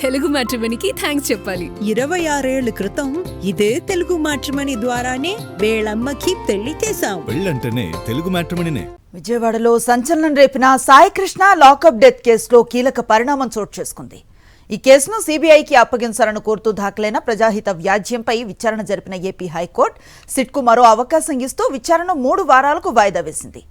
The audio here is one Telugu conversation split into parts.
తెలుగు మ్యాట్రిమోనీకి థ్యాంక్స్ చెప్పాలి. 26 ఏళ్ల క్రితం ఇదే తెలుగు మ్యాట్రిమోనీ ద్వారానే వేళమ్మకి పెళ్లి చేశాం. పెళ్ళంటేనే తెలుగు మ్యాట్రిమోనీనే. విజయవాడలో సంచలనం రేపిన సాయికృష్ణ లాకప్ డెత్ కేసులో కీలక పరిణామం చోటు చేసుకుంది. ఈ కేసును సీబీఐకి అప్పగించాలని కోరుతూ దాఖలైన ప్రజాహిత వ్యాజ్యంపై విచారణ జరిపిన ఏపీ హైకోర్టు సిట్కు మరో అవకాశం ఇస్తూ విచారణ 3 వారాలకు వాయిదా వేసింది.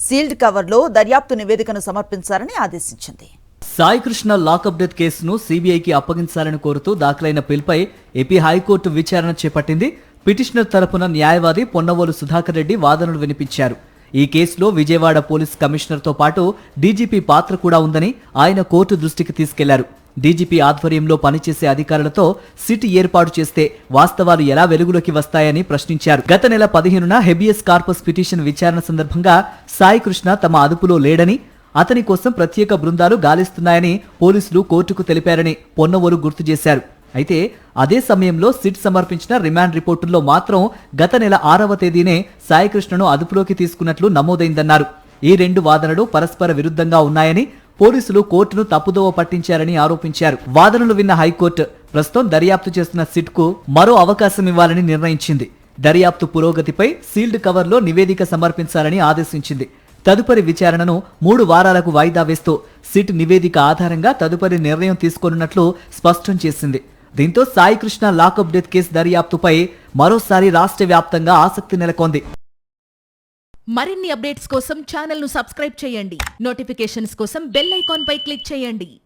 సీల్డ్ కవర్లో దర్యాప్తు నివేదికను సమర్పించాలని ఆదేశించింది. సాయికృష్ణ లాకప్ డెత్ కేసును సీబీఐకి అప్పగించాలని కోరుతూ దాఖలైన పిల్పై ఏపీ హైకోర్టు విచారణ చేపట్టింది. పిటిషనర్ తరపున న్యాయవాది పొన్నవోలు సుధాకర్ రెడ్డి వాదనలు వినిపించారు. ఈ కేసులో విజయవాడ పోలీస్ కమిషనర్తో పాటు డీజీపీ పాత్ర కూడా ఉందని ఆయన కోర్టు దృష్టికి తీసుకెళ్లారు. డీజీపీ ఆధ్వర్యంలో పనిచేసే అధికారులతో సిట్ ఏర్పాటు చేస్తే వాస్తవాలు ఎలా వెలుగులోకి వస్తాయని ప్రశ్నించారు. గత నెల 15న హెబియస్ కార్పస్ పిటిషన్ విచారణ సందర్భంగా సాయికృష్ణ తమ అదుపులో లేడని, అతని కోసం ప్రత్యేక బృందాలు గాలిస్తున్నాయని పోలీసులు కోర్టుకు తెలిపారని పొన్నవోలు గుర్తు చేశారు. అయితే అదే సమయంలో సిట్ సమర్పించిన రిమాండ్ రిపోర్టుల్లో మాత్రం గత నెల 6వ తేదీనే సాయికృష్ణను అదుపులోకి తీసుకున్నట్లు నమోదైందన్నారు. ఈ 2 వాదనలు పరస్పర విరుద్ధంగా ఉన్నాయని, పోలీసులు కోర్టును తప్పుదోవ పట్టించారని ఆరోపించారు. వాదనలు విన్న హైకోర్టు ప్రస్తుతం దర్యాప్తు చేస్తున్న సిట్కు మరో అవకాశం ఇవ్వాలని నిర్ణయించింది. దర్యాప్తు పురోగతిపై సీల్డ్ కవర్లో నివేదిక సమర్పించాలని ఆదేశించింది. తదుపరి విచారణను 3 వారాలకు వాయిదా వేస్తూ సిట్ నివేదిక ఆధారంగా తదుపరి నిర్ణయం తీసుకోనున్నట్లు స్పష్టం చేసింది. దీంతో సాయికృష్ణ లాకప్ డెత్ కేసు దర్యాప్తుపై మరోసారి రాష్ట్ర వ్యాప్తంగా ఆసక్తి నెలకొంది. మరిన్ని అప్డేట్స్ కోసం ఛానల్ ను సబ్స్క్రైబ్ చేయండి. నోటిఫికేషన్స్ కోసం బెల్ ఐకాన్ పై క్లిక్ చేయండి.